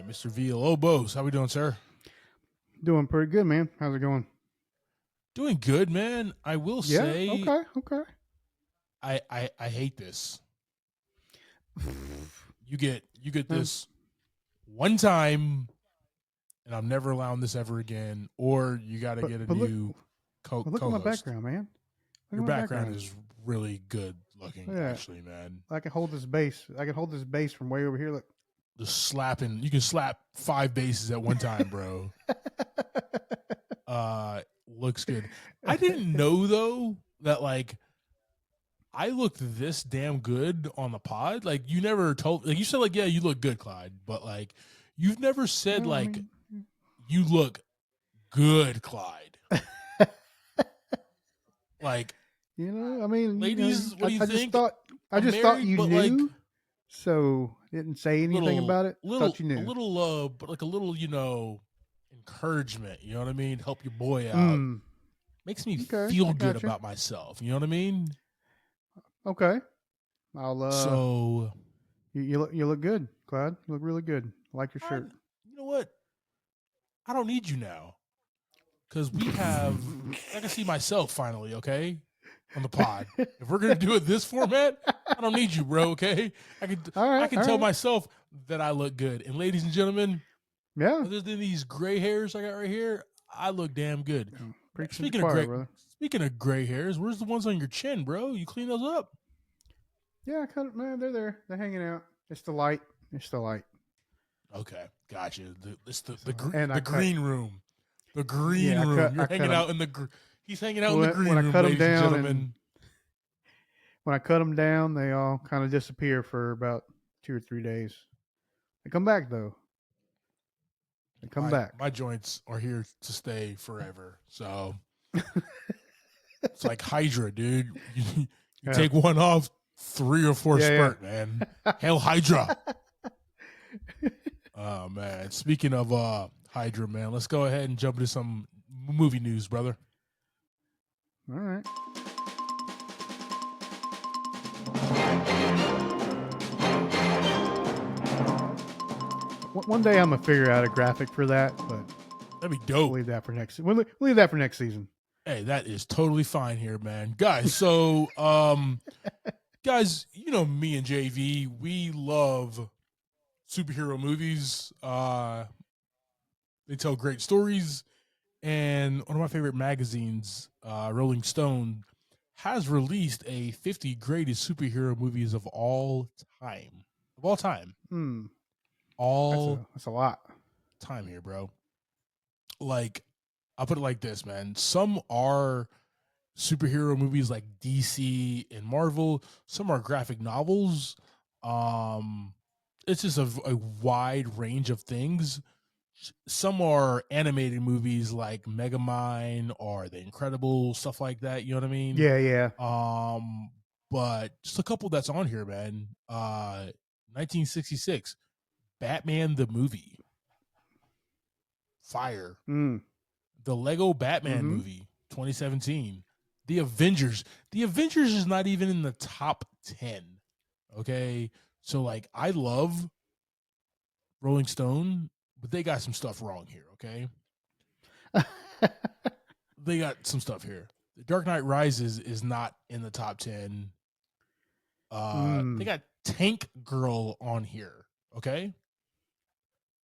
Mr. Villalobos. How we doing, sir? Doing pretty good, man. How's it going? Doing good, man. I will Yeah. say Okay. I hate this. You get this one time, and I'm never allowing this ever again. Or you got to get a new co-host. Look at my background, man. Your background is really good looking, actually, man. I can hold this bass. I can hold this bass from way over here. Look. Just slapping. You can slap 5 basses at one time, bro. Looks good. I didn't know though that like I looked this damn good on the pod. Like you never told, like you said, like, yeah, you look good, Clyde, but like you've never said you look good, Clyde. Like, ladies, what do you think? I just thought you knew, so didn't say anything about it. Thought you knew. But like a little, encouragement. You know what I mean? Help your boy out. Makes me feel good about myself. You know what I mean? Okay. I'll. So you look good, Clyde. You look really good. I like your shirt. You know what? I don't need you now, because we have. I can see myself finally. Okay, on the pod. If we're gonna do it this format, I don't need you, bro. Okay, I can tell myself that I look good. And ladies and gentlemen, other than these gray hairs I got right here, I look damn good. Speaking of gray hairs, where's the ones on your chin, bro? You clean those up? Yeah, I cut it, man. They're there. They're hanging out. It's the light. Okay, gotcha. The green room. The green room. You're hanging out in the. He's hanging out in the green room, ladies and gentlemen. When I cut them down, they all kind of disappear for about 2 or 3 days. They come back though. My joints are here to stay forever. So it's like Hydra, dude. You take one off, 3 or 4 spurt, man. Hail Hydra. Oh, man. Speaking of Hydra, man, let's go ahead and jump into some movie news, brother. All right. One day I'm gonna figure out a graphic for that, but that'd be dope. We'll leave that for next. We'll leave that for next season. Hey, that is totally fine here, man. Guys, so guys, me and JV, we love superhero movies. They tell great stories, and one of my favorite magazines, Rolling Stone, has released a 50 greatest superhero movies of all time. That's a lot. Time here, bro. Like, I'll put it like this, man. Some are superhero movies like DC and Marvel. Some are graphic novels. It's just a wide range of things. Some are animated movies like Megamind or The Incredibles, stuff like that. You know what I mean? Yeah. But just a couple that's on here, man. 1966. Batman the movie. Fire. The Lego Batman movie, 2017. The Avengers. The Avengers is not even in the top 10. Okay? So, like, I love Rolling Stone, but they got some stuff wrong here, okay? They got some stuff here. The Dark Knight Rises is not in the top 10. They got Tank Girl on here, okay?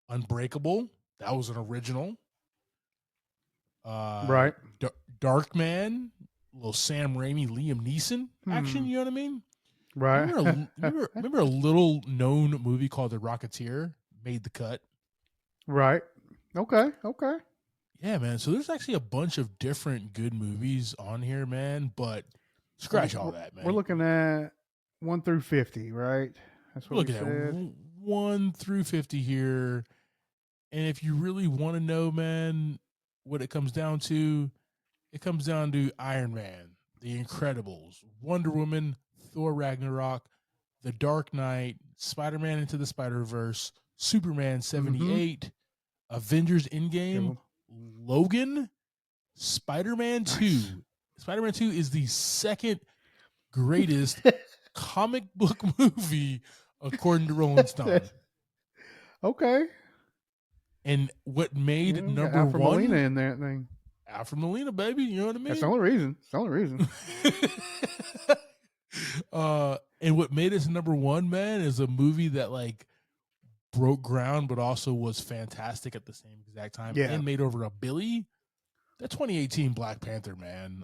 Unbreakable, that was an original. Right. Darkman, little Sam Raimi, Liam Neeson action, you know what I mean? Right. Remember a little known movie called The Rocketeer made the cut? Right. Okay. Yeah, man. So there's actually a bunch of different good movies on here, man, but scratch all that, man. We're looking at 1 through 50, right? That's what we're looking at 1 through 50 here. And if you really want to know, man, what it comes down to Iron Man, The Incredibles, Wonder Woman, Thor Ragnarok, The Dark Knight, Spider-Man Into the Spider-Verse, Superman 78, Avengers Endgame, Logan, Spider-Man 2. Spider-Man 2 is the second greatest comic book movie according to Rolling Stone. Okay. And what made We got number Alfred Molina one, in that thing. Alfred Molina, baby. You know what I That's the mean? only reason. It's the only reason. And what made us number one, man, is a movie that like broke ground, but also was fantastic at the same exact time Yeah. and made over $1 billion. That 2018 Black Panther, man.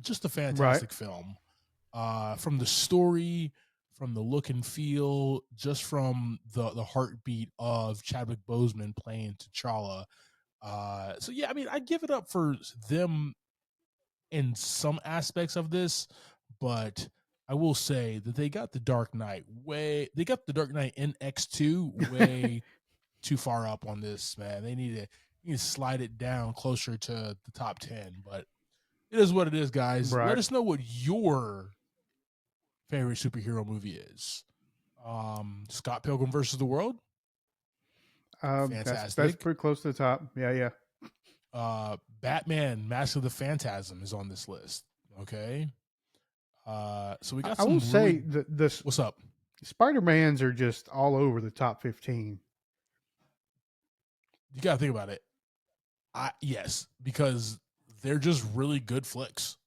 Just a Right. fantastic film. From the story, from the look and feel, just from the heartbeat of Chadwick Boseman playing T'Challa. So yeah, I mean, I give it up for them in some aspects of this, but I will say that they got the Dark Knight in X2 way too far up on this, man. They need to slide it down closer to the top 10, but it is what it is, guys. Let Right. us know what your favorite superhero movie is. Scott Pilgrim versus the World, That's fantastic. pretty close to the top. Yeah. Batman Mask of the Phantasm is on this list. Okay. So we got I will some really. say the What's up? Spider-Mans are just all over the top 15. You gotta think about it. Yes, because they're just really good flicks.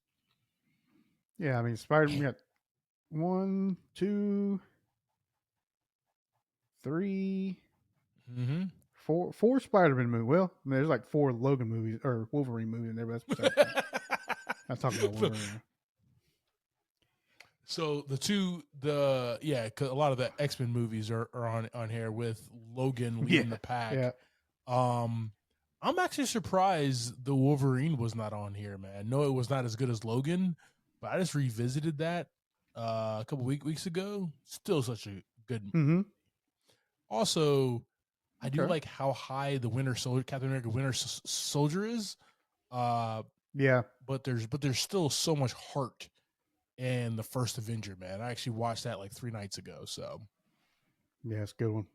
Yeah, I mean Spider-Man got 1, 2, 3, Mm-hmm. four Spider-Man movies. Well, I mean, there's like 4 Logan movies or Wolverine movies in there, but that's besides the point. I'm talking about Wolverine. So a lot of the X-Men movies are on here with Logan leading the pack. Yeah. I'm actually surprised the Wolverine was not on here, man. No, it was not as good as Logan, but I just revisited that a couple weeks ago. Still such a good. Mm-hmm. Also, I do Okay. like how high the Captain America Winter Soldier is. Yeah. But there's still so much heart in the first Avenger, man. I actually watched that like 3 nights ago. So Yeah, it's a good one.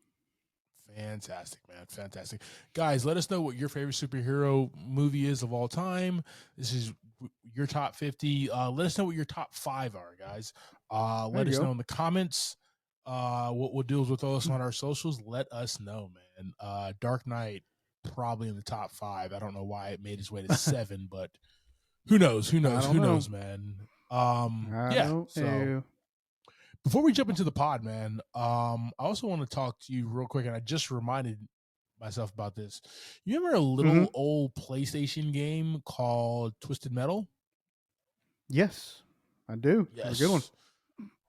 fantastic, man. Fantastic. Guys, let us know what your favorite superhero movie is of all time. This is your top 50. Let us know what your top 5 are, guys. Let us know in the comments. What we'll do is with us on our socials. Let us know, man. Dark Knight probably in the top 5. I don't know why it made its way to 7, but who knows? Who knows, man? I don't know. Before we jump into the pod, man, I also want to talk to you real quick, and I just reminded myself about this. You remember a little old PlayStation game called Twisted Metal? Yes, I do. Yes. A good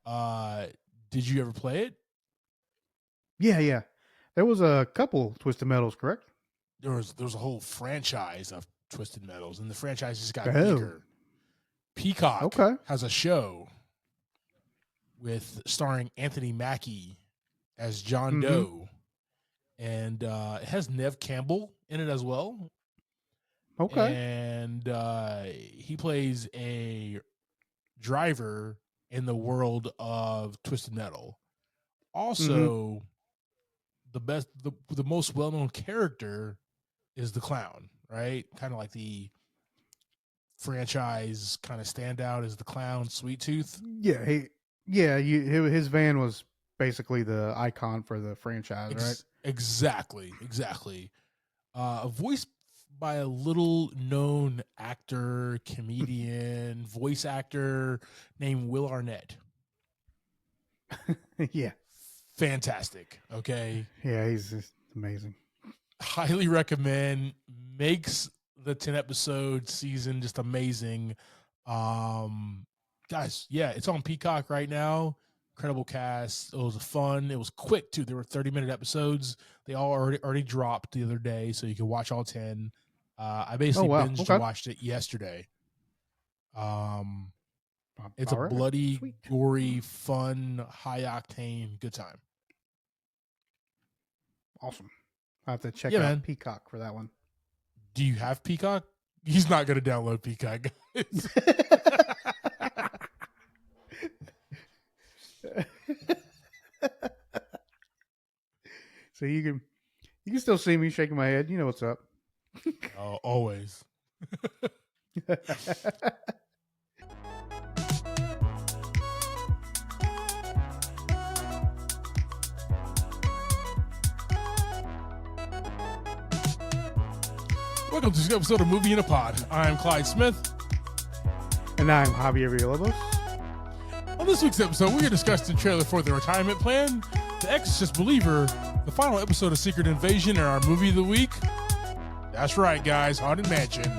one. Did you ever play it? Yeah. There was a couple Twisted Metals, correct? There was a whole franchise of Twisted Metals, and the franchise just got bigger. Peacock has a show with starring Anthony Mackie as John Doe, and it has Nev Campbell in it as well. Okay, and he plays a driver in the world of Twisted Metal. Also, the most well known character is the clown, right? Kind of like the franchise kind of standout is the clown, Sweet Tooth. Yeah, his van was basically the icon for the franchise, right? Exactly. Voiced by a little known actor, comedian, voice actor named Will Arnett. Yeah. Fantastic. Okay. Yeah, he's just amazing. Highly recommend. Makes the 10 episode season just amazing. Guys, yeah, it's on Peacock right now. Incredible cast. It was fun. It was quick too. There were 30-minute episodes. They all already dropped the other day, so you can watch all 10. I basically binged and watched it yesterday. It's a bloody, gory, fun, high octane, good time. Awesome. I have to check out Peacock for that one. Do you have Peacock? He's not going to download Peacock, guys. So you can still see me shaking my head. You know what's up. Oh, always. Welcome to this episode of Movie in a Pod. I'm Clyde Smith. And I'm Javier Villalobos. On this week's episode, we're going to discuss the trailer for The Retirement Plan, The Exorcist Believer, the final episode of Secret Invasion, and our movie of the week. That's right, guys, Haunted Mansion.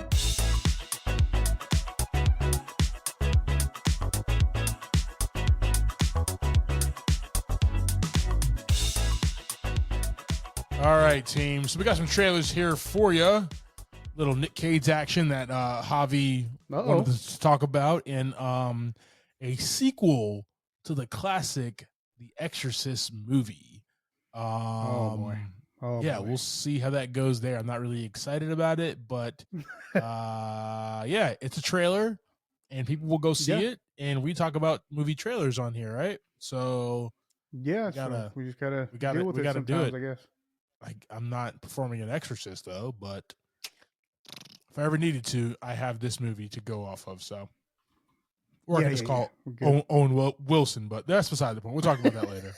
All right, team. So we got some trailers here for you. Little Nick Cage action that Javi wanted to talk about, and a sequel to the classic The Exorcist movie. Oh boy. We'll see how that goes there. I'm not really excited about it, but yeah, it's a trailer, and people will go see it, and we talk about movie trailers on here, right? So yeah, we just gotta deal with it sometimes, I guess. I'm not performing an exorcist though, but if I ever needed to, I have this movie to go off of. So, or I can just call Owen Wilson, but that's beside the point. We'll talk about that later.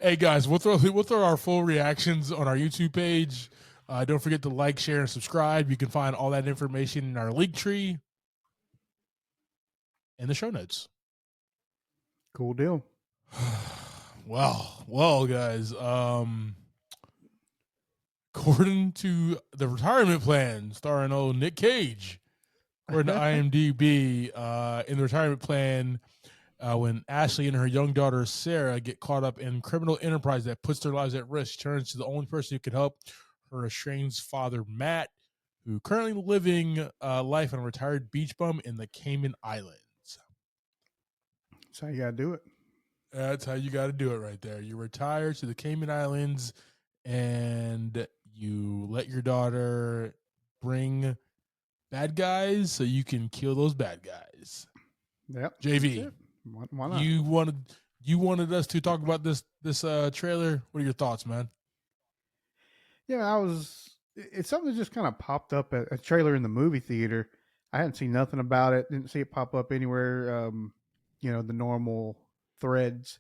Hey guys, we'll throw our full reactions on our YouTube page. Don't forget to like, share, and subscribe. You can find all that information in our link tree and the show notes. Cool deal. Well, guys. According to The Retirement Plan, starring old Nick Cage, according to IMDb, in The Retirement Plan, when Ashley and her young daughter Sarah get caught up in criminal enterprise that puts their lives at risk, she turns to the only person who can help: her estranged father Matt, who currently living life on a retired beach bum in the Cayman Islands. That's how you gotta do it. That's how you got to do it right there. You retire to the Cayman Islands and you let your daughter bring bad guys so you can kill those bad guys. Yep. JV, why not? You wanted us to talk about this trailer. What are your thoughts, man? Yeah, it's something that just kind of popped up at a trailer in the movie theater. I hadn't seen nothing about it. Didn't see it pop up anywhere. The normal threads,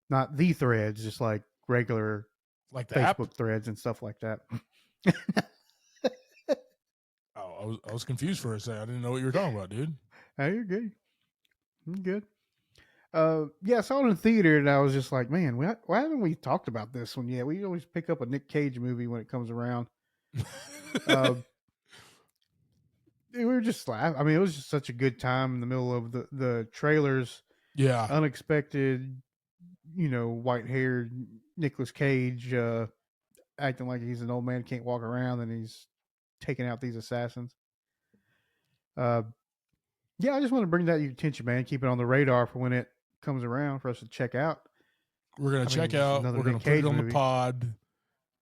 not the threads, just like regular like the Facebook app? threads and stuff like that. Oh, I was confused for a second. I didn't know what you were talking about, dude. Hey, you're good. I'm good. I saw it in the theater and I was just like, man, why haven't we talked about this one yet? We always pick up a Nick Cage movie when it comes around. We were just laughing. I mean, it was just such a good time in the middle of the trailers. Yeah. Unexpected, white-haired Nicolas Cage acting like he's an old man, can't walk around, and he's taking out these assassins. I just want to bring that to your attention, man. Keep it on the radar for when it comes around for us to check out. We're going to check out. We're going to put it on the pod.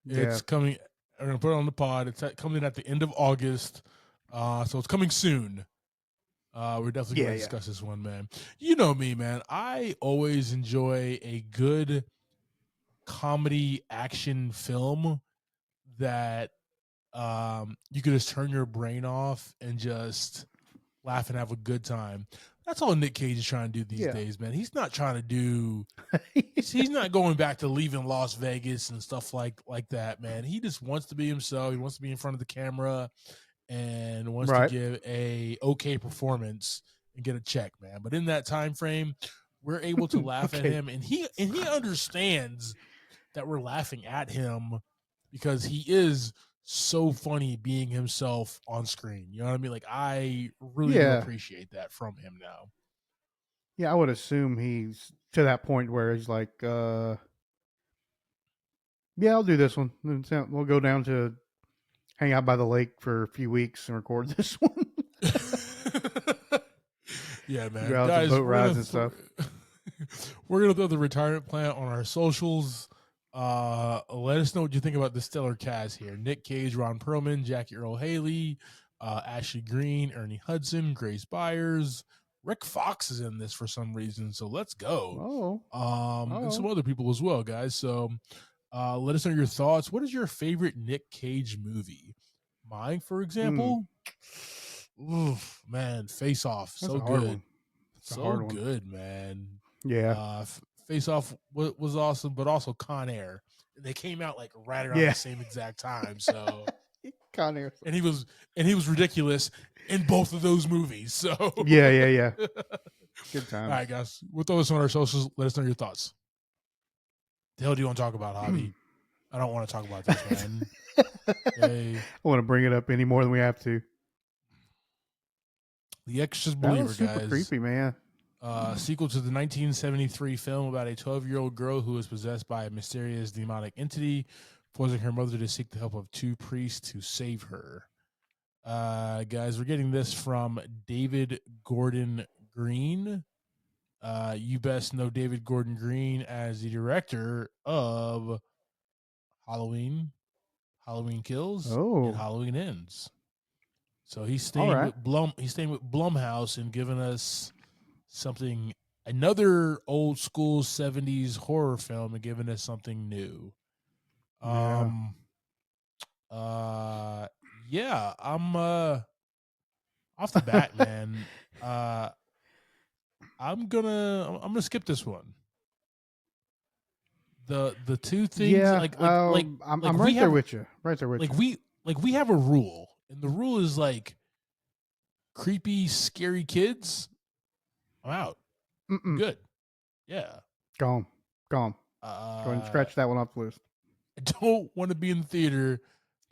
It's coming. We're going to put it on the pod. It's coming at the end of August. So it's coming soon. We're definitely going to discuss this one, man. You know me, man. I always enjoy a good comedy action film that you can just turn your brain off and just laugh and have a good time. That's all Nick Cage is trying to do these days, man. He's not trying to do. He's not going back to leaving Las Vegas and stuff like that, man. He just wants to be himself. He wants to be in front of the camera and wants to give a okay performance and get a check, man. But in that time frame, we're able to laugh at him, and he understands that we're laughing at him because he is so funny being himself on screen. You know what I mean? Like, I really do appreciate that from him now. Yeah, I would assume he's to that point where he's like, I'll do this one. We'll go down to hang out by the lake for a few weeks and record this one. Yeah, man. Go out guys, to boat rides and stuff. We're going to throw The Retirement Plan on our socials. Let us know what you think about the stellar cast here. Nick Cage, Ron Perlman, Jackie Earle Haley, Ashley Greene, Ernie Hudson, Grace Byers. Rick Fox is in this for some reason, so let's go. And some other people as well, guys. So let us know your thoughts. What is your favorite Nick Cage movie? Mine, for example, oof, man, Face Off. That's so good. So good, man. Yeah. Face Off was awesome, but also Con Air. They came out like right around the same exact time. So Con Air. and he was ridiculous in both of those movies. So Yeah. Good All times. right, guys, we'll throw this on our socials. Let us know your thoughts. The hell do you want to talk about, Javi? I don't want to talk about this, man. Okay. I want to bring it up any more than we have to. The Exorcist That Believer, was super guys. creepy, man. Sequel to the 1973 film about a 12-year-old girl who is possessed by a mysterious demonic entity, forcing her mother to seek the help of two priests to save her. Guys, we're getting this from David Gordon Green. You best know David Gordon Green as the director of Halloween, Halloween Kills, and Oh, Halloween Ends. So he's all staying right. with Blumhouse and giving us something, another old school 70s horror film, and giving us something new. Yeah. Uh yeah, I'm off the bat, man. I'm gonna skip this one. The two things, Yeah. I'm we right there have, with you. Right there with like you. we have a rule, and the rule is like creepy, scary kids. I'm out. I'm Mm-mm. good. Yeah. Gone. Gone. Go ahead and Uh, scratch that one off the list. I don't want to be in the theater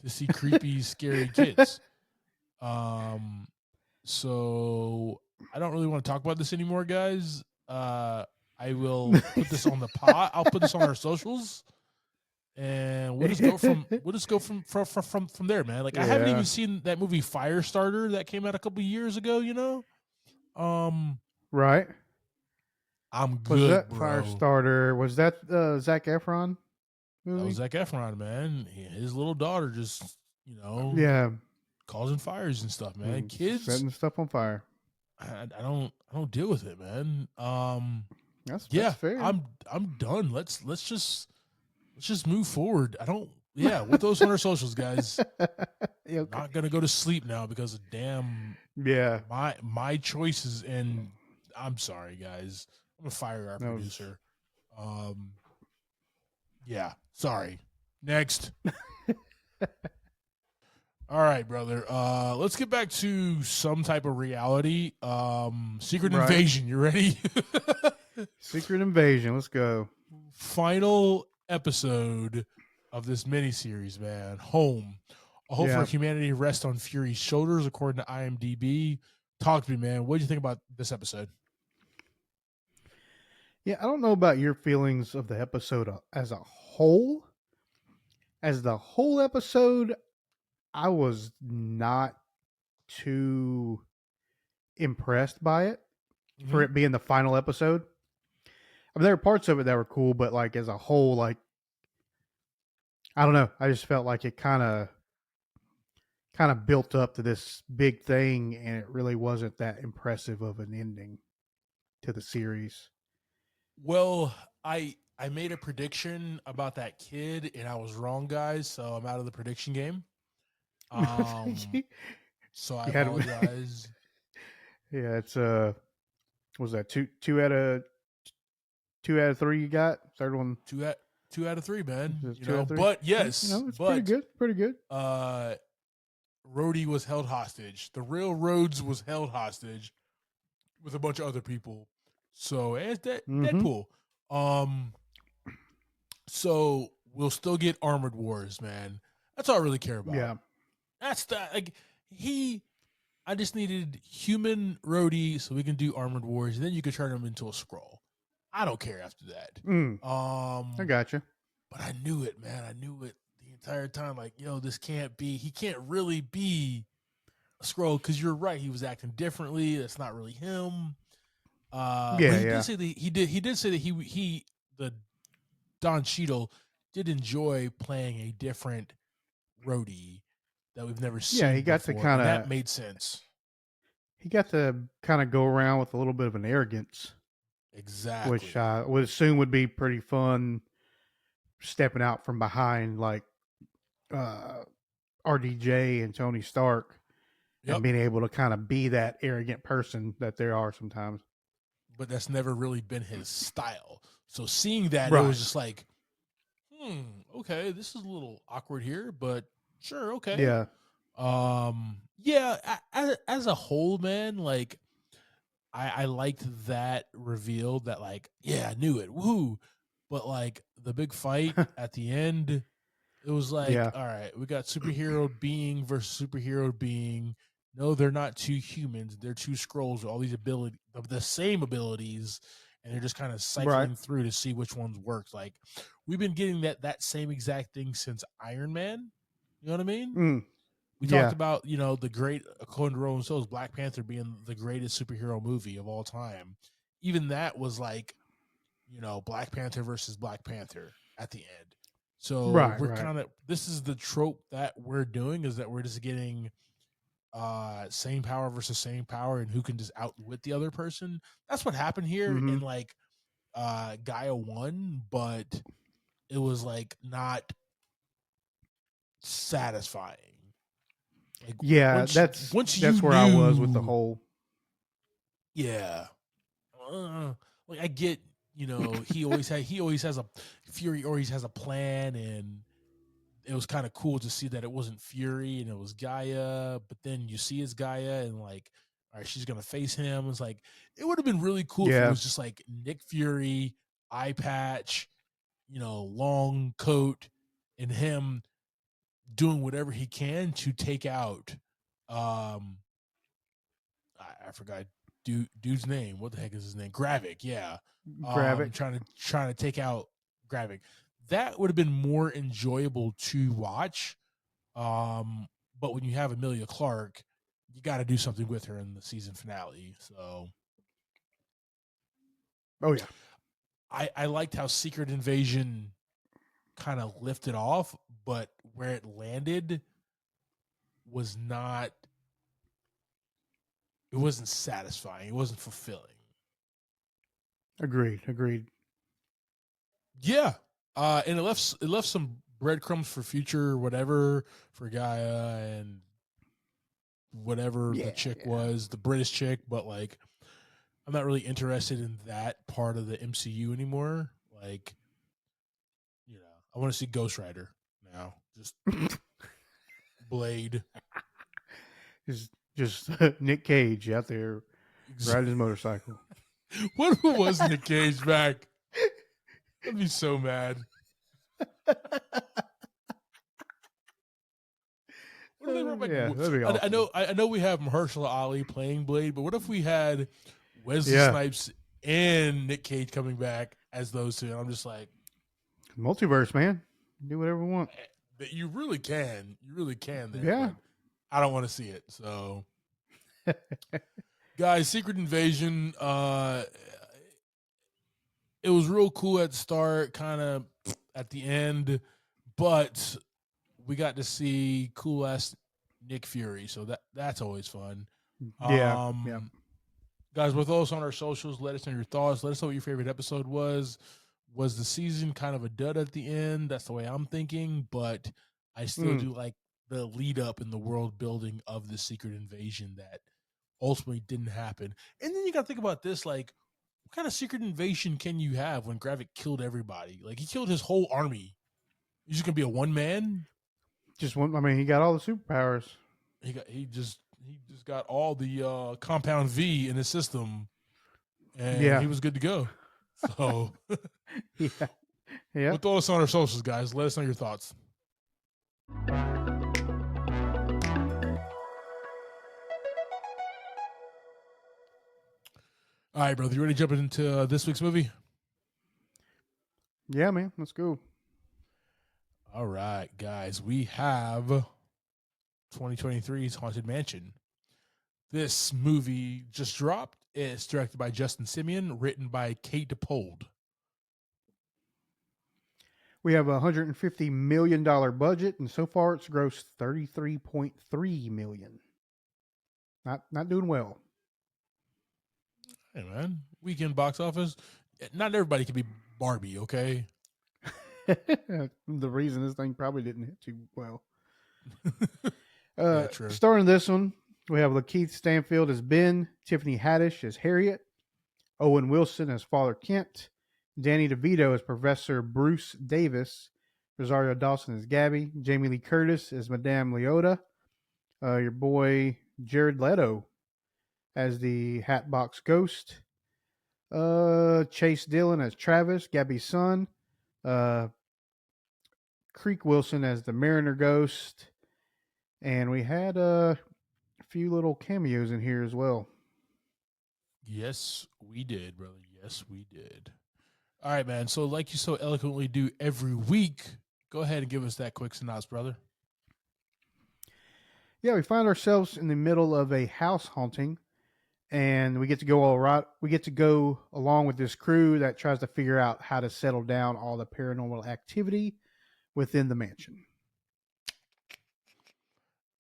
to see creepy, scary kids. Um, so I don't really want to talk about this anymore, guys. I will put this on the pod. I'll put this on our socials, and we'll just go from there, man. Like I haven't Yeah. even seen that movie Firestarter that came out a couple years ago. Um, Right. I'm Was good, that bro. Firestarter? Was that Zac Efron That was movie? Zac Efron, man. His little daughter just, Yeah. causing fires and stuff, man. Was Kids, setting stuff on fire. I don't deal with it, man. That's Yeah, fair. I'm done. Let's just move forward. I don't. Yeah, we'll throw this on our socials, guys. Yeah, okay. Not gonna go to sleep now because of damn Yeah. my choices. And I'm sorry, guys. I'm gonna fire our That was producer. Um, yeah, sorry. Next. All right, brother. Let's get back to some type of reality. Secret right. Invasion. You ready? Secret Invasion. Let's go. Final episode of this miniseries, man. Home. A hope for Yeah. humanity rests on Fury's shoulders, according to IMDb. Talk to me, man. What did you think about this episode? Yeah. I don't know about your feelings of the episode as a whole. As the whole episode, I was not too impressed by it for Mm-hmm. it being the final episode. I mean, there were parts of it that were cool, but like as a whole, like I don't know. I just felt like it kind of built up to this big thing, and it really wasn't that impressive of an ending to the series. Well, I made a prediction about that kid, and I was wrong, guys. So I'm out of the prediction game. Um, you so I had, apologize. yeah. It's was that two out of three you got? Third one, Two out of three, man. two out of three. But You yes, know, it's pretty but good. Pretty good. uh, Rhodey was held hostage. The real Rhodes was held hostage with a bunch of other people. So it's Mm-hmm. Deadpool. Um, so we'll still get Armored Wars, man. That's all I really care about. Yeah. That's the like he. I just needed human Rhodey so we can do Armored Wars, and then you could turn him into a scroll. I don't care after that. I got you. But I knew it, man. I knew it the entire time. Like, this can't be. He can't really be a scroll because you're right. He was acting differently. That's not really him. But Yeah. he Yeah. did say that he did say that the Don Cheadle did enjoy playing a different Rhodey that we've never Yeah. seen before, and that made sense. He got to kind of go around with a little bit of an arrogance, which Exactly. I would assume would be pretty fun. Stepping out from behind like uh, RDJ and Tony Stark, and Yep. being able to kind of be that arrogant person that there are sometimes. But that's never really been his style. So seeing that, it Right. was just like, okay, this is a little awkward here, but sure, okay. Yeah. Yeah, as a whole, man, like I liked that reveal that like, yeah, I knew it. Woo. But like the big fight at the end, it was like, Yeah. all right, we got superhero being versus superhero being. No, they're not two humans. They're two scrolls with all these abilities, the same abilities, and they're just kind of Right. cycling through to see which ones work. Like we've been getting that same exact thing since Iron Man. You know what I mean? Mm. We talked Yeah. about, the great, according to Rolling Stones, Black Panther being the greatest superhero movie of all time. Even that was like, Black Panther versus Black Panther at the end. So Right. we're Right. this is the trope that we're doing, is that we're just getting same power versus same power, and who can just outwit the other person. That's what happened here Mm-hmm. in like Gaia 1, but it was like not satisfying. Like Yeah. once you That's where I was with the knew, whole. yeah, like I get, he always has a Fury always has a plan, and it was kind of cool to see that it wasn't Fury and it was Gaia, but then you see it's Gaia and like, all right, she's gonna face him. It's like it would have been really cool if it Yeah. was just like Nick Fury, eye patch, long coat, and him doing whatever he can to take out um I forgot dude's name. What the heck is his name? Gravik, yeah. Gravik. Trying to take out Gravik. That would have been more enjoyable to watch. Um, but when you have Amelia Clark, you got to do something with her in the season finale. So Oh yeah. I liked how Secret Invasion kind of lifted off, but where it landed was not. It wasn't satisfying. It wasn't fulfilling. Agreed. Agreed. Yeah. And it left some breadcrumbs for future whatever for Gaia and whatever the Yeah. chick Yeah. was, the British chick, but like I'm not really interested in that part of the MCU anymore. Like, I want to see Ghost Rider now. Just Blade. Just Nick Cage out there riding his motorcycle. What if it was Nick Cage back? I'd be so mad. What if they brought back? Yeah, that'd be I awesome. know. I know we have Mahershala Ali playing Blade, but what if we had Wesley Yeah, Snipes and Nick Cage coming back as those two? And I'm just like, multiverse, man. Do whatever we want. that you really can there, Yeah. but I don't want to see it. So, guys, Secret Invasion. It was real cool at the start, kind of at the end, but we got to see cool ass Nick Fury, so that's always fun. Yeah. Yeah. Um, guys, with us on our socials, let us know your thoughts. Let us know what your favorite episode was. Was the season kind of a dud at the end? That's the way I'm thinking, but I still Mm. do like the lead up in the world building of the Secret Invasion that ultimately didn't happen. And then you got to think about this, like, what kind of secret invasion can you have when Gravik killed everybody? Like he killed his whole army. He's just gonna be a one man. Just one. I mean, he got all the superpowers. He just got all the compound V in his system, and Yeah. he was good to go. So Yeah. Yeah. we'll throw us on our socials, guys. Let us know your thoughts. All right, brother. You ready to jump into this week's movie? Yeah, man. Let's go. All right, guys. We have 2023's Haunted Mansion. This movie just dropped. It's directed by Justin Simeon, written by Kate DePold. We have $150 million budget, and so far it's grossed $33.3 million. Not doing well. Hey, man. Weekend box office. Not everybody can be Barbie, okay? The reason this thing probably didn't hit too well. Yeah, true. Starting this one, we have Lakeith Stanfield as Ben, Tiffany Haddish as Harriet, Owen Wilson as Father Kent, Danny DeVito as Professor Bruce Davis, Rosario Dawson as Gabby, Jamie Lee Curtis as Madame Leota, Your boy Jared Leto as the Hatbox Ghost. Chase Dillon as Travis, Gabby's son. Uh, Creek Wilson as the Mariner Ghost. And we had a few little cameos in here as well. Yes, we did, brother. Yes, we did. All right, man. So, like you so eloquently do every week, go ahead and give us that quick synopsis, brother. Yeah, we find ourselves in the middle of a house haunting, and we get to go all right. We get to go along with this crew that tries to figure out how to settle down all the paranormal activity within the mansion.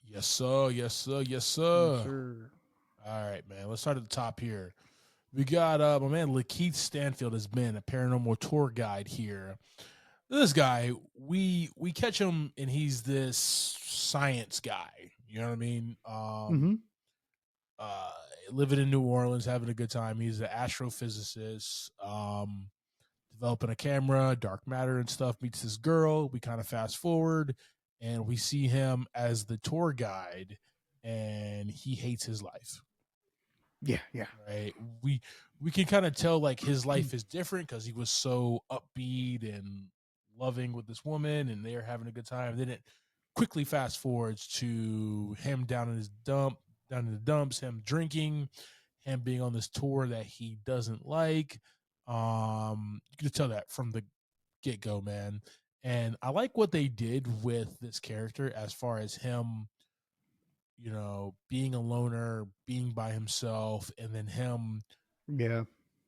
Yes, sir. Yes, sir. Yes, Yes, sir. sir. All right, man. Let's start at the top here. We got my man Lakeith Stanfield has been a paranormal tour guide here. This guy, we catch him and he's this science guy. You know what I mean? Mm-hmm. Uh, Living in New Orleans, having a good time. He's an astrophysicist, developing a camera, dark matter and stuff. Meets this girl. We kind of fast forward, and we see him as the tour guide, and he hates his life. Yeah, yeah. Right? We can kind of tell like his life is different because he was so upbeat and loving with this woman, and they're having a good time. Then it quickly fast forwards to him down in the dumps, him drinking, him being on this tour that he doesn't like. You can tell that from the get go, man. And I like what they did with this character as far as him, being a loner, being by himself, and then him Yeah.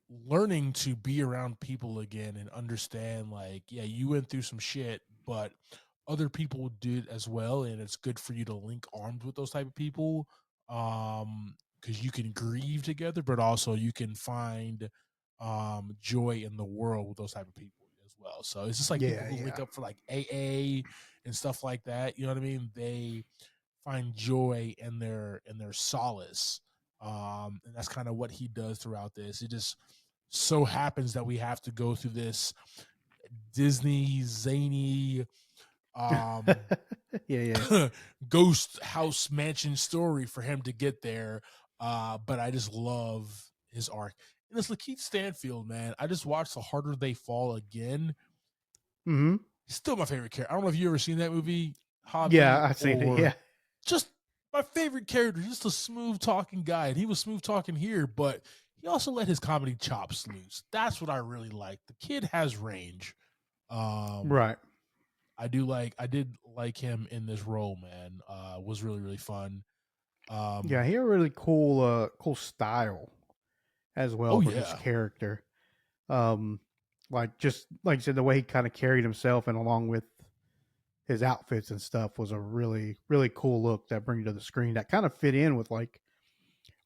learning to be around people again and understand like, yeah, you went through some shit, but other people did as well, and it's good for you to link arms with those type of people, because you can grieve together, but also you can find joy in the world with those type of people as well. So it's just like people Yeah, who link yeah. up for like AA and stuff like that, you know what I mean? They find joy in their solace, and that's kind of what he does throughout this. It just so happens that we have to go through this Disney zany um Yeah, yeah. ghost house mansion story for him to get there. But I just love his arc. And it's Lakeith Stanfield, man. I just watched The Harder They Fall again. Mm-hmm. He's still my favorite character. I don't know if you ever seen that movie, Yeah, Hobby, I've seen it. or Yeah. just my favorite character, just a smooth talking guy. And he was smooth talking here, but he also let his comedy chops loose. That's what I really like. The kid has range. Um, Right. I did like him in this role, man. Was really, really fun. Yeah, Um, he had a really cool style as well oh for his yeah. character. Um, like just like you said, the way he kind of carried himself and along with his outfits and stuff was a really cool look that bring to the screen that kind of fit in with like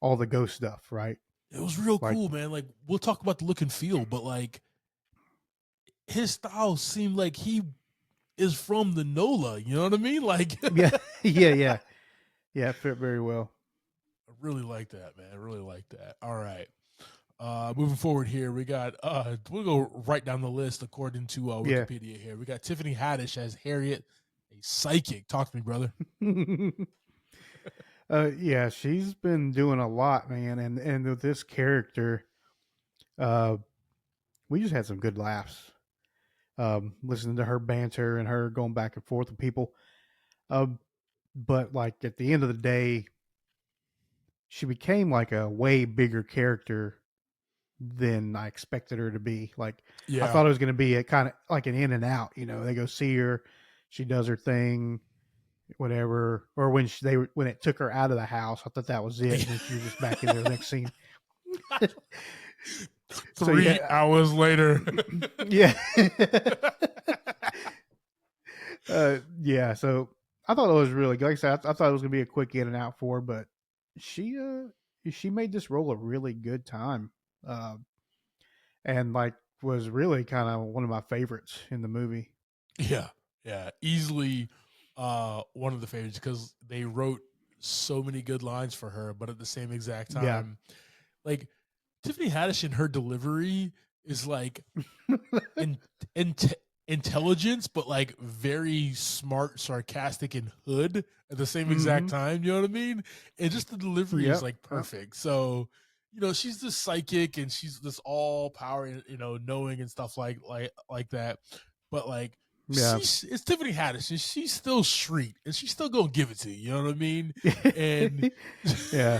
all the ghost stuff, right? It was real Like cool, man. Like we'll talk about the look and feel, but like his style seemed like he is from the NOLA. You know what I mean? Like, yeah, I yeah, yeah, it fit very well. really like that, man. I really like that. All right. Moving forward here, we got we'll go right down the list according to Yeah. Wikipedia here. We got Tiffany Haddish as Harriet, a psychic. Talk to me, brother. Yeah, she's been doing a lot, man, and with this character, uh, we just had some good laughs. Listening to her banter and her going back and forth with people. Um, but like at the end of the day, she became like a way bigger character than I expected her to be. Like I Yeah. thought it was going to be a kind of like an in and out. You know, they go see her, she does her thing, whatever. Or when it took her out of the house, I thought that was it, and then she was just back in there the next scene. So 3 hours later. yeah, yeah. So I thought it was really good. Like I said, I thought it was going to be a quick in and out for her, but she made this role a really good time. Uh, and like was really kind of one of my favorites in the movie. Yeah, yeah, easily one of the favorites because they wrote so many good lines for her, but at the same exact Yeah. time, like Tiffany Haddish in her delivery is like in, intelligence, but like very smart, sarcastic, and hood at the same exact Mm-hmm. time. You know what I mean? And just the delivery is Yep. like Yep. perfect. So, she's this psychic and she's this all power, knowing and stuff like that. But like Yeah. it's Tiffany Haddish and she's still street and she's still gonna give it to you. You know what I mean? And Yeah.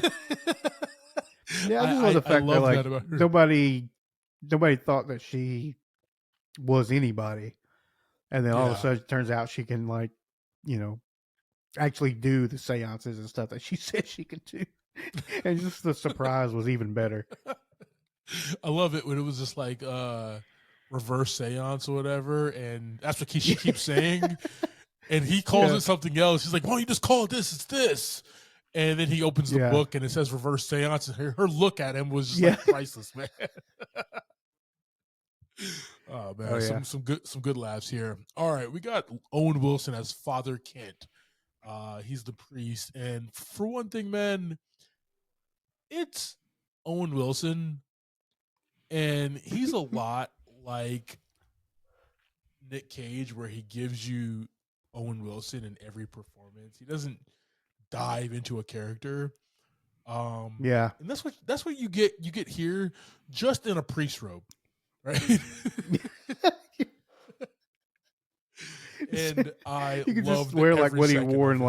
Yeah. I just love I the I fact that love like that about her. nobody thought that she was anybody, and then all of a Yeah. sudden it turns out she can like, you know, actually do the seances and stuff that she said she could do. And just the surprise was even better. I love it when it was just like reverse seance or whatever, and that's what she Yeah. keeps saying. And he calls Yeah. it something else. She's like, "Why don't you just call it this? It's this." And then he opens the Yeah. book and it says reverse seance, and her look at him was just Yeah. like priceless, man. Oh Oh man, yeah. some good laughs here. All right, we got Owen Wilson as Father Kent. He's the priest, and for one thing, man, it's Owen Wilson, and he's a lot like Nick Cage, where he gives you Owen Wilson in every performance. He doesn't dive into a character, Yeah. and that's what you get here, just in a priest robe, right? And I You could just loved wear like every what he second wore of in it.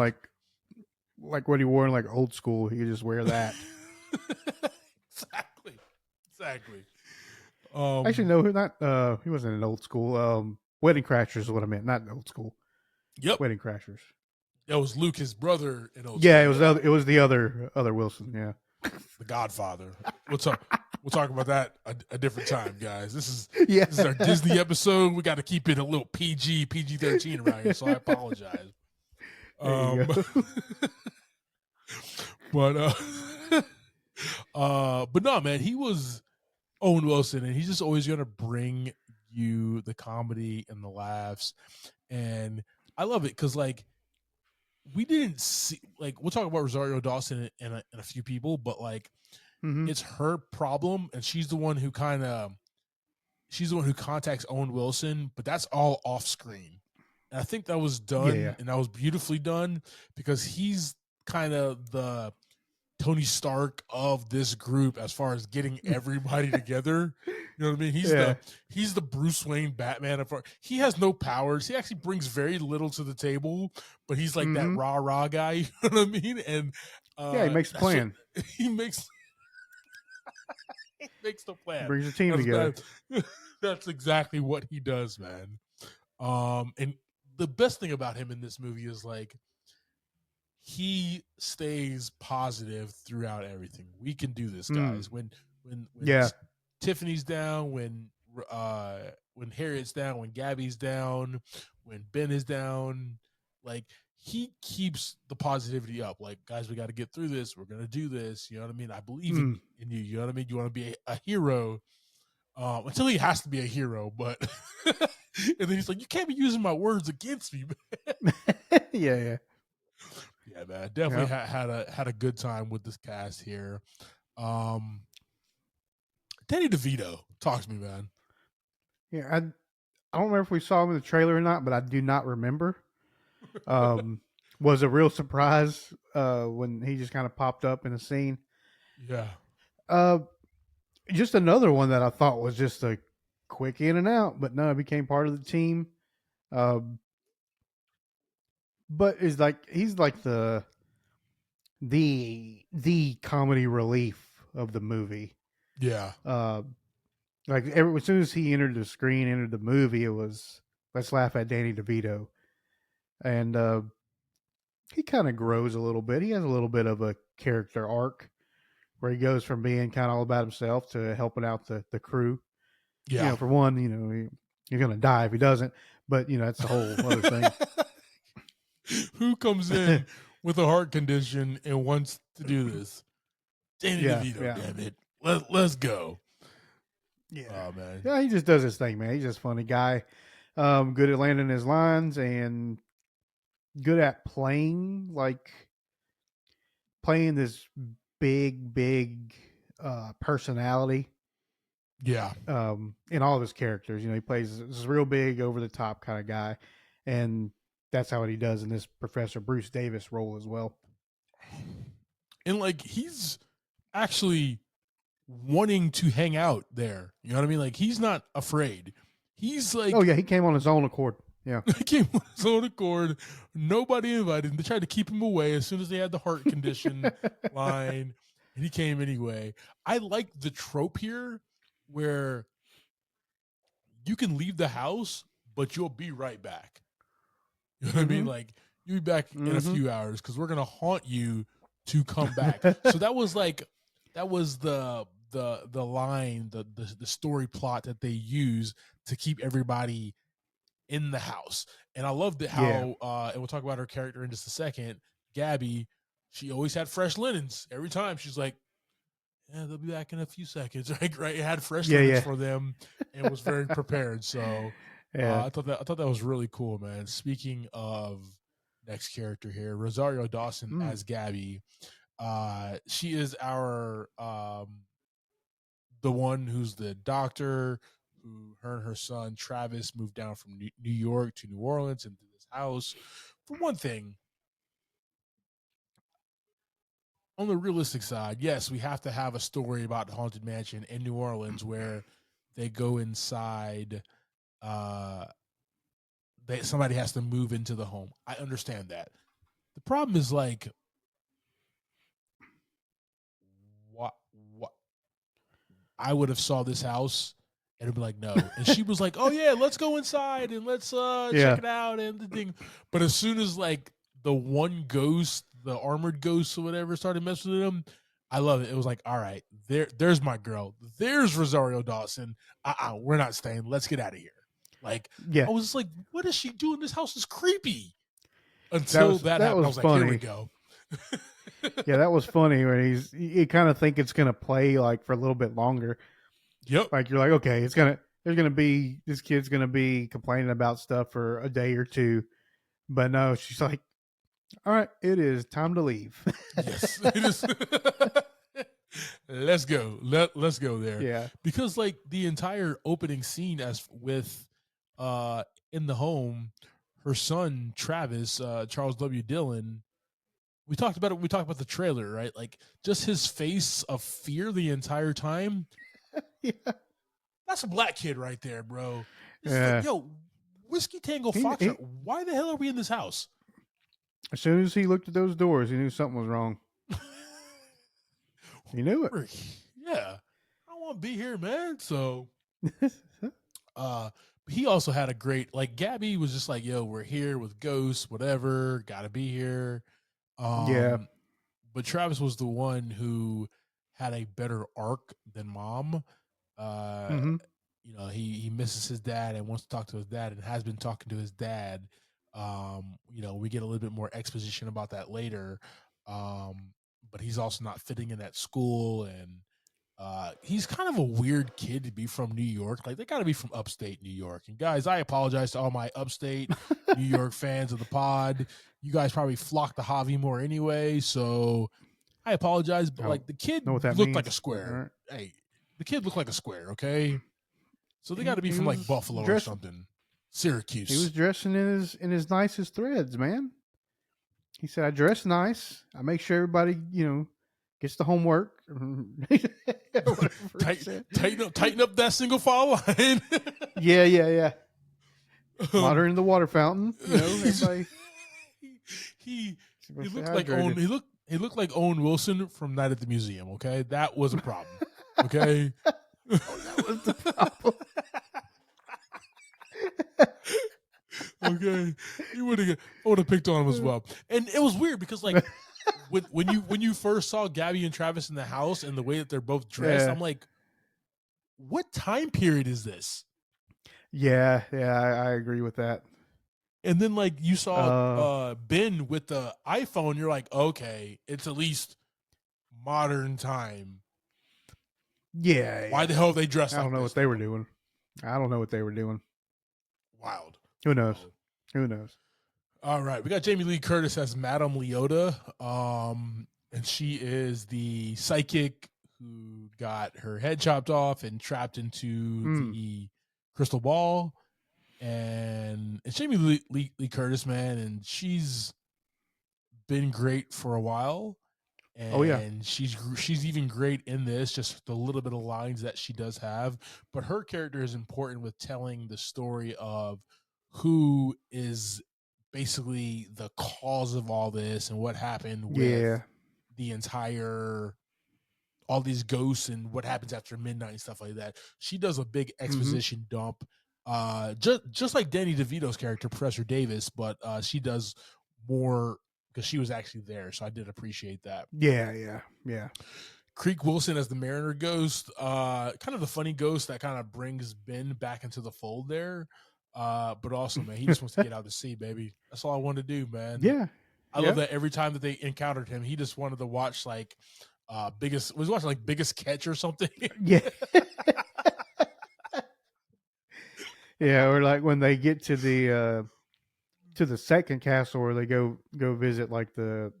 like what he wore in like old school. You could just wear that. Exactly, exactly. Actually, Um, no, not he wasn't in old school. Wedding Crashers is what I meant, not old school. yep, Wedding Crashers. that was Luke, his brother in old Yeah, school. Yeah, it was the other Wilson. Yeah. the Godfather. We'll talk about that a different time, guys. This is Yeah. this is our Disney episode. We got to keep it a little PG-13 around here, so I apologize. There you Um, go. but but no, man, he was Owen Wilson, and he's just always gonna bring you the comedy and the laughs, and I love it because like we didn't see, like, we'll talk about Rosario Dawson and a few people, but like Hmm. it's her problem, and she's the one who contacts Owen Wilson, but that's all off screen. And I think that was Yeah, yeah. done, and that was beautifully done because he's kind of the Tony Stark of this group as far as getting everybody together. You know what I mean? Yeah. He's the Bruce Wayne Batman. He has no powers. He actually brings very little to the table, but he's like that Hmm. rah rah guy. You know what I mean? And Yeah, he makes a that's what plan. he makes. He makes the plan. Brings the team That's together. that. That's exactly what he does, man. And the best thing about him in this movie is like he stays positive throughout everything. We can do this, Mm. guys. When Yeah. Tiffany's down, when Harriet's down, when Gabby's down, when Ben is down, like he keeps the positivity up. Like, guys, we got to get through this. We're gonna do this. You know what I mean? I believe Mm. in you. You know what I mean? You want to be a hero, until he has to be a hero, but and then he's like, "You can't be using my words against me." Yeah, yeah. Yeah, man, definitely Yeah. had a good time with this cast here. Um, Danny DeVito, talk to me, man. Yeah. I don't remember if we saw him in the trailer or not, but I do not remember. Um, was a real surprise when he just kind of popped up in the scene. Yeah, Uh, just another one that I thought was just a quick in and out, but no, it became part of the team. Um, but is like he's like the comedy relief of the movie. yeah, Uh, as soon as he entered the screen, entered the movie, it was let's laugh at Danny DeVito, and he kind of grows a little bit. He has a little bit of a character arc where he goes from being kind of all about himself to helping out the crew. You yeah. know, for one, you're gonna die if he doesn't, but that's a whole other thing. Who comes in with a heart condition and wants to do this? Danny Yeah, DeVito, yeah, damn it. Let's go. yeah, Oh man. yeah. He just does his thing, man. He's just a funny guy. Good at landing his lines and good at playing this big personality. Yeah. In all of his characters. You know, he plays this real big, over the top kind of guy, and that's how he does in this Professor Bruce Davis role as well. And like he's actually wanting to hang out there. You know what I mean? Like he's not afraid. He's Oh like yeah, he came on his own accord. Yeah. he came on his own accord. Nobody invited him. They tried to keep him away as soon as they had the heart condition line, and he came anyway. I like the trope here where you can leave the house, but you'll be right back. You know what I mean? Mm-hmm. Like you'll be back in a Mm-hmm. few hours because we're gonna haunt you to come back. So that was like that was the line, the story plot that they use to keep everybody in the house. And I loved it Yeah. how and we'll talk about her character in just a second. Gabby, she always had fresh linens. Every time she's like, yeah, they'll be back in a few seconds. Right? It had fresh Yeah. linens Yeah. for them and was very prepared. So Yeah. I thought that was really cool, man. Speaking of next character here, Rosario Dawson Mm. as Gabby. She is our the one who's the doctor who her and her son Travis moved down from New York to New Orleans into this house. For one thing, on the realistic side, yes, we have to have a story about the haunted mansion in New Orleans where they go inside. Uh, somebody has to move into the home. I understand that. The problem is like, what? What? I would have saw this house and it'd be like, no. And she was like, oh yeah, let's go inside and let's check Yeah. it out and the thing. But as soon as like the one ghost, the armored ghost or whatever, started messing with him, I love it. It was like, all right, there's my girl. There's Rosario Dawson. We're not staying. Let's get out of here. Like Yeah. I was like, what is she doing? This house is creepy. That Until was that that happened, I was was like, here we funny. go. Yeah, that was funny when you kind of think it's gonna play like for a little bit longer. Yep. Like you're like, okay, there's gonna be this kid's gonna be complaining about stuff for a day or two, but no, she's like, all right, it is time to leave. Yes, it is. Let's go. Let's go there. Yeah. Because like the entire opening scene as with in the home, her son Travis, Charles W. Dillon, we talked about it, we talked about the trailer, right? Like just his face of fear the entire time. Yeah. That's a black kid right there, bro. This is like, Yeah. yo, Whiskey Tango He, Foxtrot, he, why the hell are we in this house? as soon as he looked at those doors, he knew something was wrong. He knew it. Yeah. I don't want to be here, man. So he also had a great like Gabby was just like, yo, we're here with ghosts, whatever, gotta be here. Yeah. But Travis was the one who had a better arc than mom. Uh Mm-hmm. you know, he misses his dad and wants to talk to his dad and has been talking to his dad. You know, we get a little bit more exposition about that later. But he's also not fitting in at school and he's kind of a weird kid to be from New York. Like they got to be from upstate New York. And guys, I apologize to all my upstate New York fans of the pod. You guys probably flock to Javi more anyway, so I apologize. But I don't like the kid know what that looked means. like a square. Hey, the kid looked like a square. Okay, so they got to be He from like was Buffalo or dressed. something, He was Syracuse. dressing in his nicest threads, man. He said, "I dress nice. I make sure everybody, gets the homework." Whatever he said. Tighten up that single file line. Yeah, yeah, yeah. Water um, in the water fountain. Everybody. he Stay he looked like Owen. hydrated. He looked like Owen Wilson from Night at the Museum. Okay, that was a problem. Okay, That was the problem. okay, he would have. I would have picked on him as well. And it was weird because like when you first saw Gabby and Travis in the house and the way that they're both dressed, Yeah. I'm like, what time period is this? Yeah, I agree with that. And then like you saw Uh, Ben with the iPhone, you're like, okay, it's at least modern time. yeah. Why the hell are they dressed I like don't know this? what they were doing. I don't know what they were doing. Wild. Who knows? Who knows? All right, we got Jamie Lee Curtis as Madame Leota, and she is the psychic who got her head chopped off and trapped into Mm. the crystal ball. And it's Jamie Lee Curtis, man, and she's been great for a while. Oh yeah. And she's even great in this, just the little bit of lines that she does have. But her character is important with telling the story of who is basically the cause of all this and what happened with Yeah. the entire all these ghosts and what happens after midnight and stuff like that. She does a big Mm-hmm. exposition dump, just like Danny DeVito's character, Professor Davis, but she does more because she was actually there. So I did appreciate that. Yeah. Yeah. Yeah. Creek Wilson as the Mariner ghost, kind of the funny ghost that kind of brings Ben back into the fold there. But also, man, he just wants to get out to sea, baby. That's all I want to do, man. Yeah. I love Yeah. that every time that they encountered him, he just wanted to watch like was watching like Biggest Catch or something. Yeah. Yeah. Or like when they get to the second castle where they go visit like the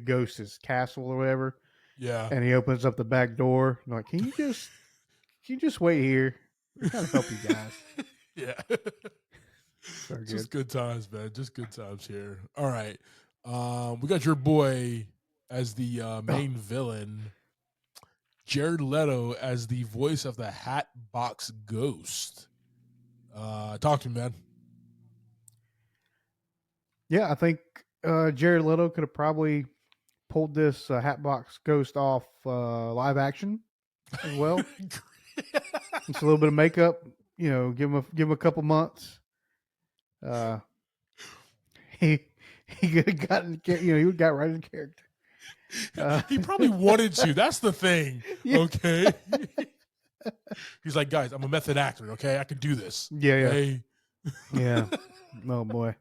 ghost's castle or whatever, Yeah. and he opens up the back door. I'm like, can you just wait here? I'm trying to help you guys. Yeah. So good. Just good times, man. Just good times here. All right. We got your boy as the main villain. Jared Leto as the voice of the Hatbox Ghost. Talk to me, man. Yeah, I think Jared Leto could have probably pulled this Hatbox Ghost off live action as well. It's a little bit of makeup, give him a couple months. He could have gotten, he got right in character. He probably wanted to. That's the thing. Yeah. Okay. He's like, guys, I'm a method actor. Okay, I can do this. Yeah, yeah. Okay? Yeah. Oh boy.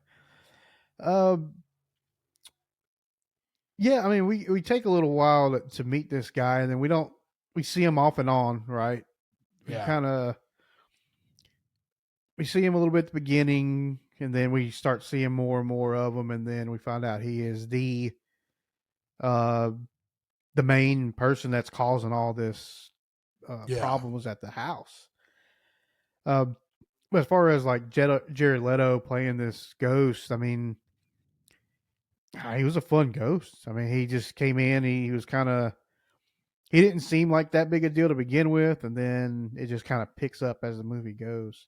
Yeah, I mean, we take a little while to meet this guy, and then we see him off and on, right? Yeah. We see him a little bit at the beginning, and then we start seeing more and more of him, and then we find out he is uh the main person that's causing all this Yeah. problems at the house. But as far as like Jared Leto playing this ghost, I mean, he was a fun ghost. I mean, he just came in. He was he didn't seem like that big a deal to begin with, and then it just kind of picks up as the movie goes.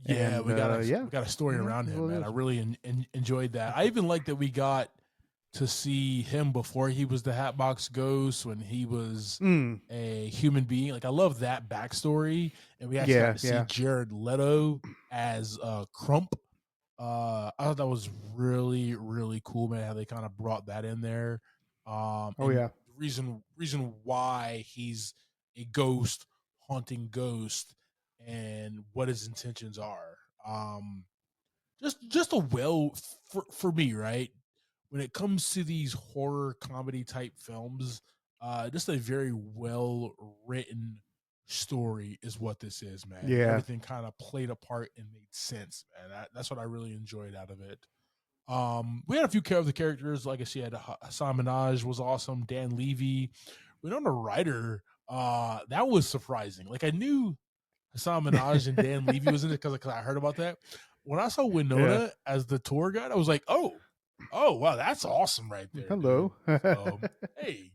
Yeah, And we got a story yeah, around him, well, man. I really enjoyed that. I even like that we got to see him before he was the Hatbox Ghost, when he was a human being. Like, I love that backstory, and we actually got to see Jared Leto as Crump. I thought that was really, really cool, man. How they kind of brought that in there. The reason why he's a ghost haunting ghost and what his intentions are. Just a for me, right? When it comes to these horror comedy type films, just a very well written story is what this is, man. Yeah. Everything kind of played a part and made sense, man. That's what I really enjoyed out of it. We had a few of the characters, like I said, Hassan Minaj was awesome. Dan Levy. We know the writer. That was surprising. Like, I knew Hassan Minaj and Dan Levy was in it because I heard about that. When I saw Winona as the tour guide, I was like, oh wow, that's awesome right there. Hello. So, hey,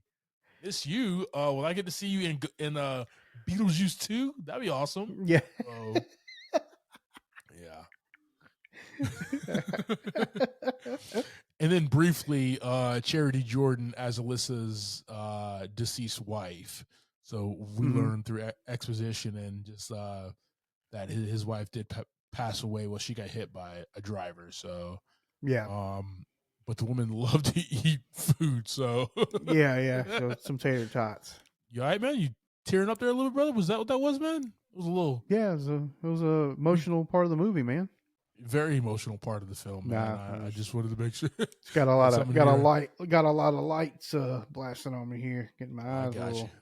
it's you. Will I get to see you in Beetlejuice 2? That'd be awesome. Yeah. Yeah. And then briefly, Charity Jordan as Alyssa's deceased wife. So we learned through exposition and just that his wife did pass away while she got hit by a driver. So yeah. But the woman loved to eat food. So yeah. So some tater tots. You all right, man? You tearing up there a little, brother? Was that what that was, man? It was a little. Yeah, it was a emotional part of the movie, man. Very emotional part of the film, man. I just wanted to make sure. It's got a lot of lights blasting on me here, getting my eyes.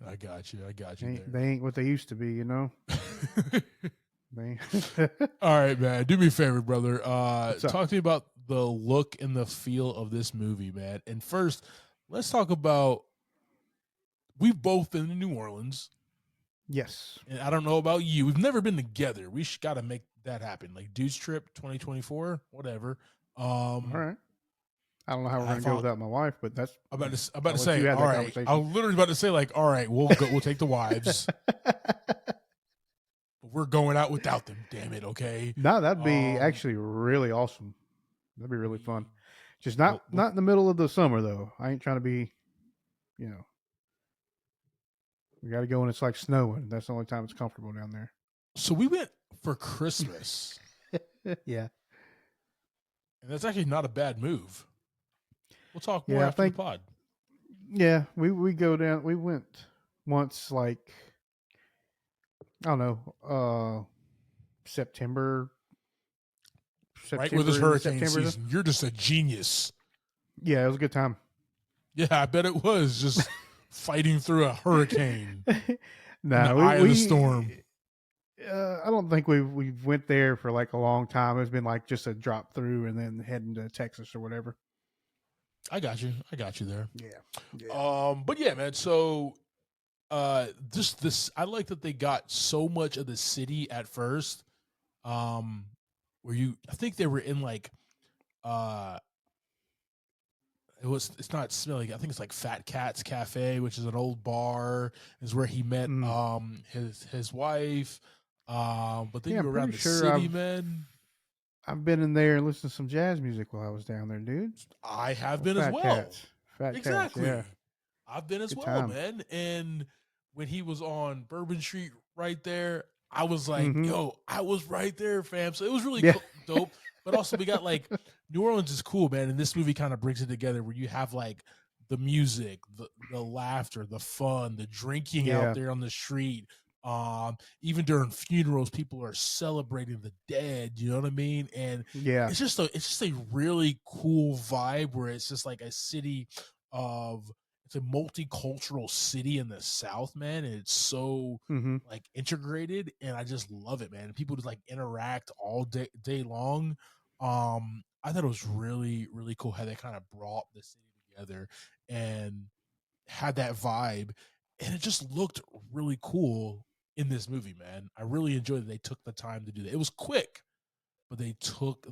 I got you. They ain't what they used to be, you know. All right, man. Do me a favor, brother. Talk to me about the look and the feel of this movie, man. And first, let's talk about we've both been to New Orleans, Yes. and I don't know about you. We've never been together. We got to make that happen. Like Dude's Trip 2024, whatever. All right. I don't know how we're I going to go found without my wife, but that's. I'm about to I'll let say, you have all that right. I conversation. was literally about to say, like, all right, we'll go. We'll take the wives. But we're going out without them. Damn it. Okay. No, that'd be Um. actually really awesome. That'd be really fun. We, Just well, not in the middle of the summer though. I ain't trying to be, you know, we got to go when it's like snowing. That's the only time it's comfortable down there. so we went for Christmas, Yeah. and that's actually not a bad move. We'll talk more Yeah, I after the think pod. yeah, we go down we went once like I don't know, September Right with this into hurricane September. season, you're just a genius. Yeah, it was a good time. Yeah, I bet it was just fighting through a hurricane in the No, eye of the storm. I don't think we went there for like a long time. It's been like just a drop through and then heading to Texas or whatever. I got you. I got you there. Yeah, yeah. But yeah, man. So, this I like that they got so much of the city at first. Um, where I think they were in like, uh, it's not smelly. I think it's like Fat Cat's Cafe, which is an old bar, is where he met Mm. his wife. But then Yeah, you I'm go around pretty the sure city, man. I've been in there and listened to some jazz music while I was down there, dude. I have Well, been as Fat well. Cats, Fat Cats, yeah, Exactly. I've been as good well, time. man. And when he was on Bourbon Street right there, I was like, Mm-hmm. yo, I was right there, fam. So it was really Yeah, dope. But also, we got like New Orleans is cool, man. And this movie kind of brings it together where you have like the music, the laughter, the fun, the drinking out yeah, there on the street. Even during funerals, people are celebrating the dead. You know what I mean? And yeah. it's just a really cool vibe where it's just like a city of it's a multicultural city in the South, man, and it's so Mm-hmm. like integrated, and I just love it, man. People just like interact all day long. I thought it was really really cool how they kind of brought the city together and had that vibe, and it just looked really cool in this movie, man. I really enjoyed that they took the time to do that. It was quick, but they took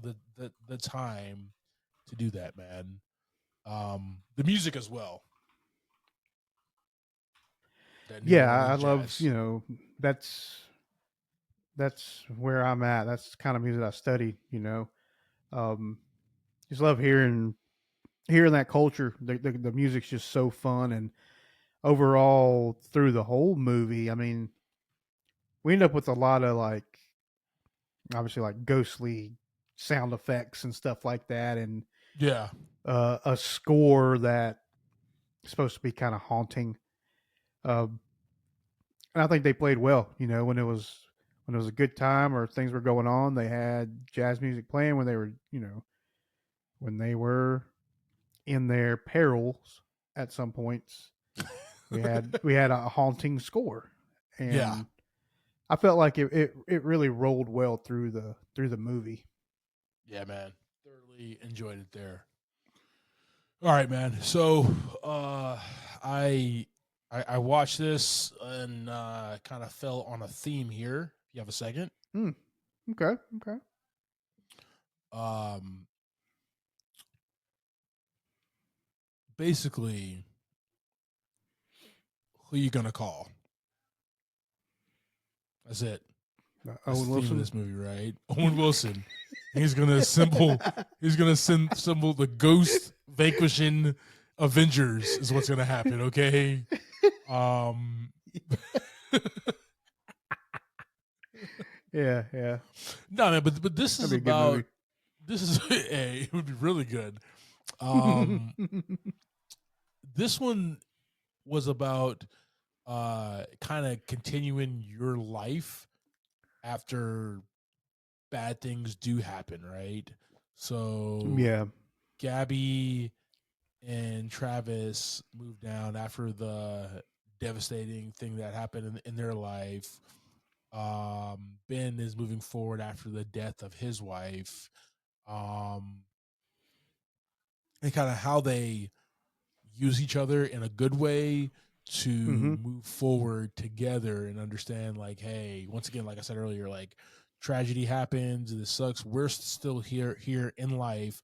the time to do that, man. The music as well, that New Yeah, I Orleans love jazz. that's that's where I'm at. That's the kind of music I study. Um, just love hearing that culture. The music's just so fun, and overall through the whole movie, I mean, we end up with a lot of like obviously like ghostly sound effects and stuff like that, and Yeah, a score that is supposed to be kind of haunting. Um, and I think they played well. When it was a good time or things were going on, they had jazz music playing when they were when they were in their perils at some points. We had a haunting score, yeah, and I felt like it really rolled well through the movie. yeah, man. Thoroughly enjoyed it there. All right, man. So, I I watched this and kind of fell on a theme here. If you have a second, Mm, okay, okay. um, basically, who you gonna call? That's it. That's Owen the theme of Wilson. this movie, right? Owen Wilson. He's gonna assemble. He's gonna assemble the ghost vanquishing Avengers. Is what's gonna happen. Okay. Um. Yeah, yeah. No, man. But this That'd is be a good about. movie. This is a. It would be really good. Um. This one was about kind of continuing your life after bad things do happen, right? So yeah. Gabby and Travis moved down after the devastating thing that happened in their life. Ben is moving forward after the death of his wife. Um, and kind of how they use each other in a good way to move forward together and understand, like, hey, once again, like I said earlier, like tragedy happens, this sucks. We're still here in life.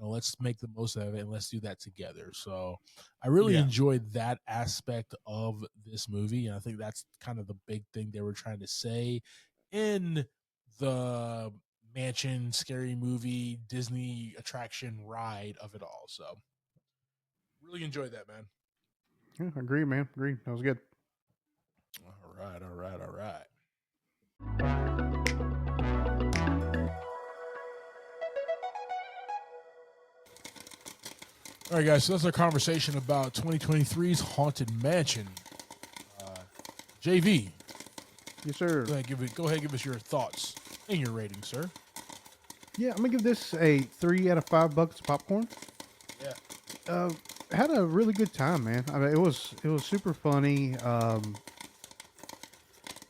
Let's make the most of it and let's do that together. So I really enjoyed that aspect of this movie. And I think that's kind of the big thing they were trying to say in the mansion, scary movie, Disney attraction ride of it all. So really enjoyed that, man. Yeah, agree, man. Agree. That was good. All right, all right, all right. All right, guys. So that's our conversation about 2023's Haunted Mansion. JV. Yes, sir. Go ahead, and give us your thoughts and your rating, sir. Yeah, I'm gonna give this a 3 out of 5 buckets of popcorn. Yeah. Had a really good time, man. I mean, it was super funny.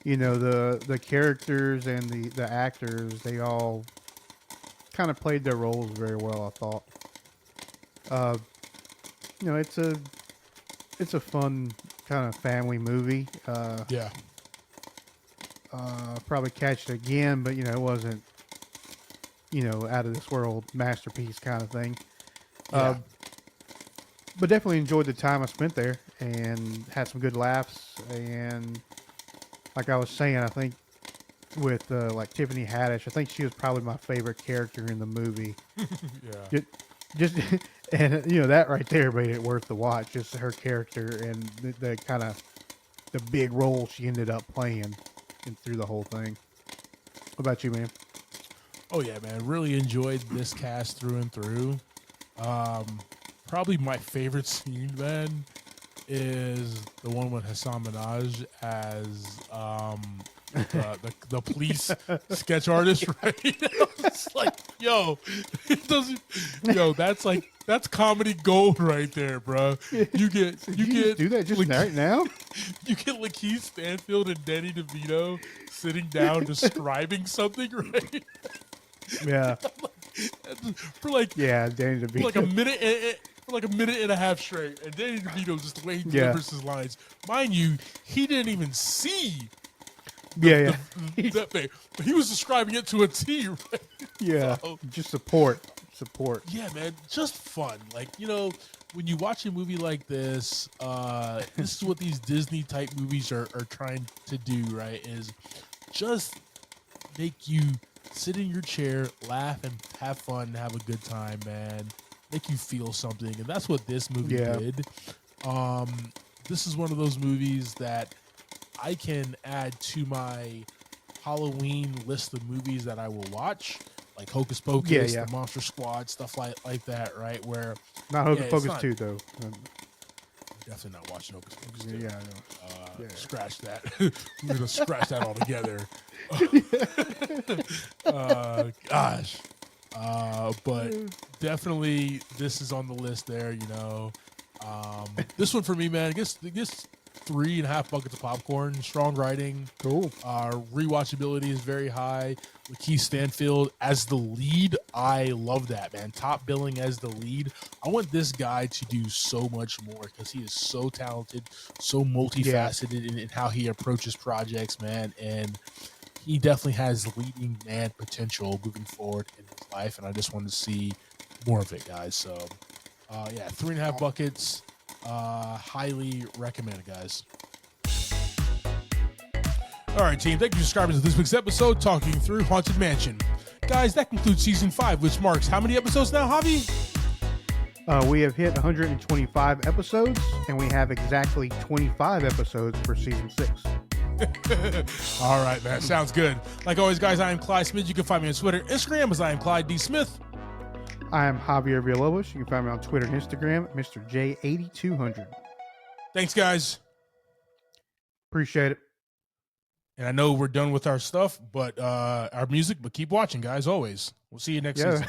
The characters and the actors, they all kind of played their roles very well, I thought. It's a fun kind of family movie. Yeah. Probably catch it again, but it wasn't out of this world masterpiece kind of thing. Yeah. But definitely enjoyed the time I spent there and had some good laughs. And like I was saying, I think with like Tiffany Haddish, I think she was probably my favorite character in the movie. Yeah. Just and that right there made it worth the watch. Just her character and the kind of the big role she ended up playing through the whole thing. What about you, man? Oh yeah, man. Really enjoyed this cast through and through. Probably my favorite scene, man, is the one with Hassan Minaj as the police sketch artist, right? It's like, it doesn't, that's comedy gold right there, bro. You get do that just right now. You get Lakeith Stanfield and Danny DeVito sitting down describing something, right? Yeah. Danny DeVito for like a minute. For like a minute and a half straight, and Danny DeVito, just the way he delivers his lines. Mind you, he didn't even see that thing. But he was describing it to a T, right? Yeah, so, just support. Yeah, man, just fun. Like, when you watch a movie like this, this is what these Disney-type movies are trying to do, right? Is just make you sit in your chair, laugh, and have fun, and have a good time, man. Make you feel something, and that's what this movie did. This is one of those movies that I can add to my Halloween list of movies that I will watch, like Hocus Pocus, the Monster Squad, stuff like that, right? Where not Hocus Pocus 2, though. Definitely not watching Hocus Pocus 2. Yeah, I know. Scratch that. We're gonna scratch that altogether. Gosh. But definitely this is on the list there, This one for me, man, I guess 3.5 buckets of popcorn, strong writing. Cool. Rewatchability is very high. Lakeith Stanfield as the lead, I love that, man. Top billing as the lead. I want this guy to do so much more because he is so talented, so multifaceted in how he approaches projects, man. And he definitely has leading man potential moving forward in his life, and I just want to see more of it, guys. So, 3.5 buckets. Highly recommended, guys. All right, team. Thank you for subscribing to this week's episode, talking through Haunted Mansion. Guys, that concludes season 5, which marks how many episodes now, Javi? We have hit 125 episodes, and we have exactly 25 episodes for season 6. All right, man. Sounds good. Like always, guys, I am Clyde Smith. You can find me on Twitter, Instagram as I am Clyde D. Smith. I am Javier Villalobos. You can find me on Twitter and Instagram, Mr. J8200. Thanks, guys. Appreciate it. And I know we're done with our stuff, but our music, but keep watching, guys, always. We'll see you next season.